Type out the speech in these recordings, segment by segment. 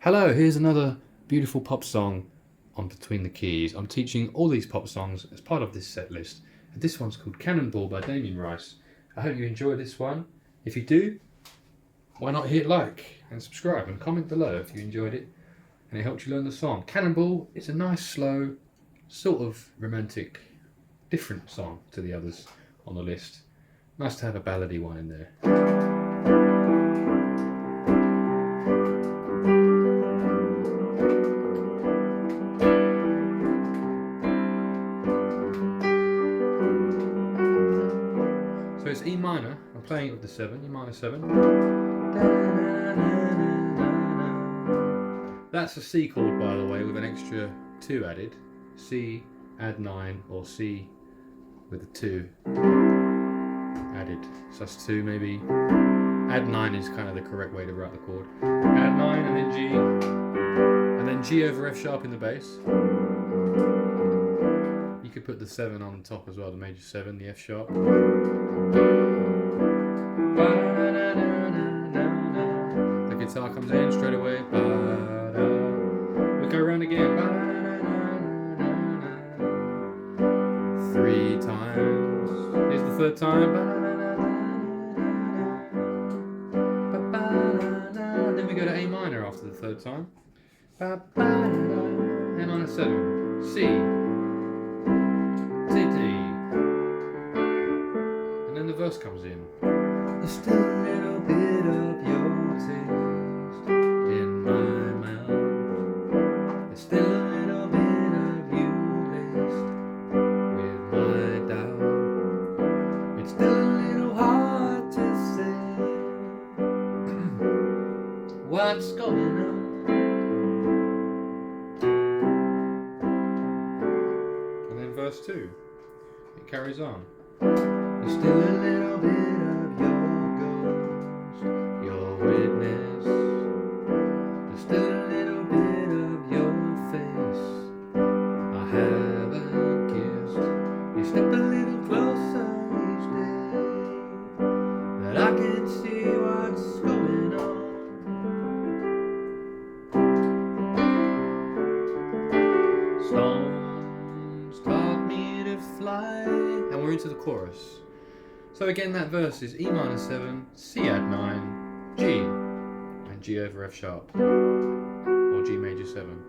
Hello, here's another beautiful pop song on Between the Keys. I'm teaching all these pop songs as part of this set list. And this one's called Cannonball by Damien Rice. I hope you enjoy this one. If you do, why not hit like and subscribe and comment below if you enjoyed it and it helped you learn the song. Cannonball is a nice, slow, sort of romantic, different song to the others on the list. Nice to have a ballady one in there. So it's E minor, I'm playing it with the 7, E minor 7. That's a C chord, by the way, with an extra 2 added. C, add 9, or C with a 2 added. So that's 2 maybe. Add 9 is kind of the correct way to write the chord. Add 9 and then G. And then G over F sharp in the bass. You could put the 7 on top as well, the major 7, the F sharp. The guitar comes in straight away. We go around again. 3 times. Here's the 3rd time. Then we go to A minor after the 3rd time. A minor 7. C. D. And then the verse comes in. There's still a little bit of your taste in my mouth. There's still a little bit of you laced with my doubt. It's still a little hard to say what's going on. And then verse 2, it carries on. There's still a little bit of your ghost, your witness. There's still a little bit of your face I haven't kissed. You step a little closer each day, that I can see what's going on. Storms taught me to fly. And we're into the chorus. So again, that verse is E minor 7, C add 9, G, and G over F sharp, or G major 7.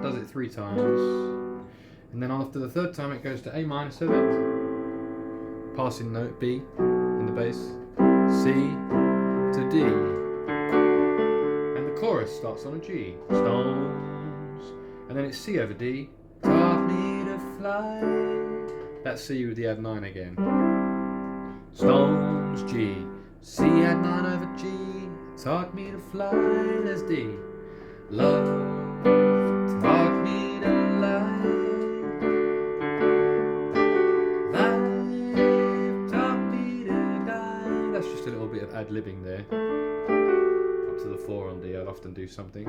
Does it 3 times, and then after the 3rd time it goes to A minor 7, passing note B in the bass, C to D, and the chorus starts on a G, Stones, and then it's C over D, taught me to fly. That's C with the add 9 again. Stones, G. C add 9 over G. Taught me to fly. There's D. Love taught me to lie. Life taught me to die. That's just a little bit of ad-libbing there. Up to the 4 on D, I'd often do something.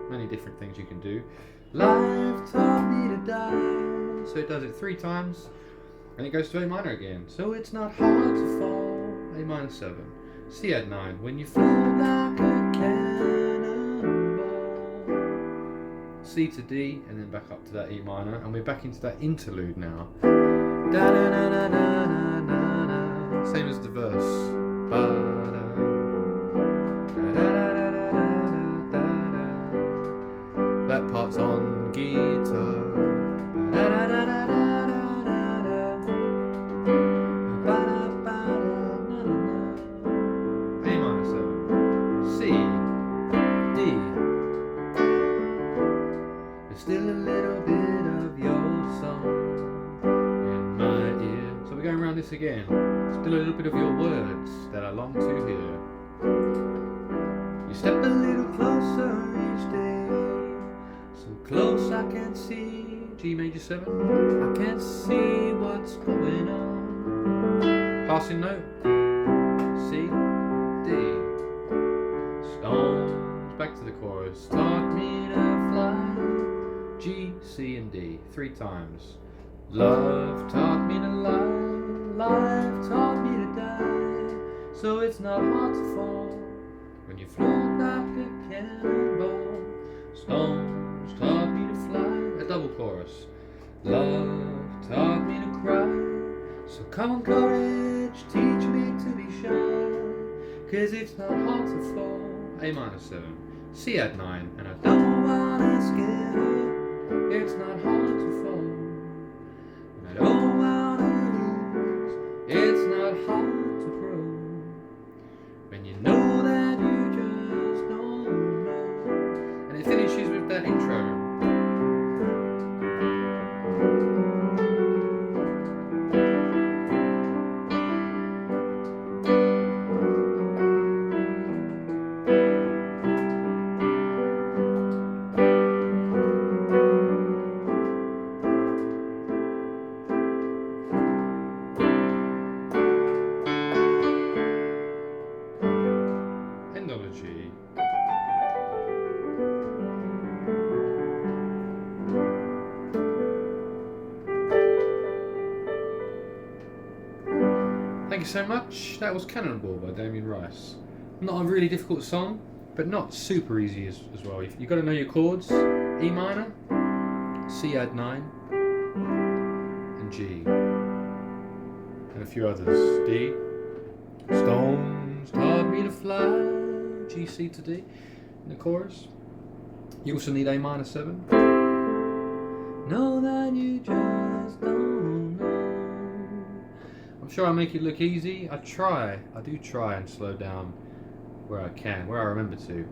Many different things you can do. Life taught me to die. So it does it 3 times, and it goes to A minor again. So it's not hard to fall. A minor 7. C add 9. When you flow like a cannonball. C to D, and then back up to that E minor, and we're back into that interlude now. Da da da da da da da. Same as the verse. Ba da. That part's on guitar. A minor 7, C, D. There's still a little bit of your song in my ear. So we're going around this again. Still a little bit of your words that I long to hear. You step a little closer each day. So close I can see G major 7. I can't see what's going on. Passing note C, D. Stones, back to the chorus. Taught me to fly. G, C, and D 3 times. Love taught me to lie. Life taught me to die. so it's not hard to fall. When you float like a cannonball, stones taught me to fly. A double chorus. Love taught me to cry, so come on courage, teach me to be shy. 'Cause it's not hard to fall. A minor 7, C add 9, and I don't wanna scare her. It's not hard to fall, and I don't wanna lose. It's not hard to prove. When you know that you just don't know. And it finishes with that intro. Endology. Thank you so much. That was Cannonball by Damien Rice. Not a really difficult song, but not super easy as well. You've got to know your chords. E minor, C add 9, and G. And a few others. D. Stones taught me to fly. G, C to D in the chorus. You also need A minor 7. Know that you just don't know. I'm sure I make it look easy. I do try and slow down where I can, where I remember to.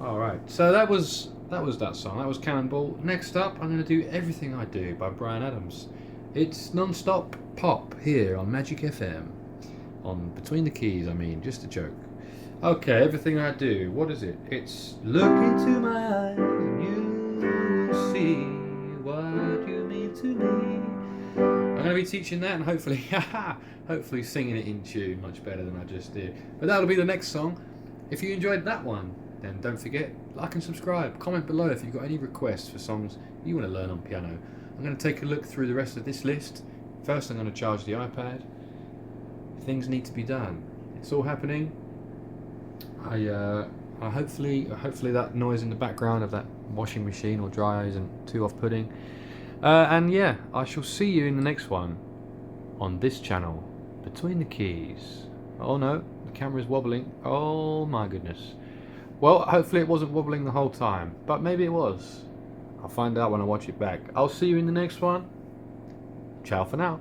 Alright, so that was that song. That was Cannonball. Next up, I'm going to do Everything I Do by Bryan Adams. It's non-stop pop here on Magic FM. On Between the Keys, just a joke. Okay, Everything I Do. What is it? It's look into my eyes and you see what you mean to me. I'm going to be teaching that and hopefully singing it in tune much better than I just did. But that'll be the next song. If you enjoyed that one, then don't forget, like and subscribe. Comment below if you've got any requests for songs you want to learn on piano. I'm going to take a look through the rest of this list. First, I'm going to charge the iPad. Things need to be done. It's all happening. I hopefully that noise in the background of that washing machine or dryer isn't too off-putting. And yeah, I shall see you in the next one on this channel, Between the Keys. Oh no, the camera's wobbling. Oh my goodness. Well, hopefully it wasn't wobbling the whole time, but maybe it was. I'll find out when I watch it back. I'll see you in the next one. Ciao for now.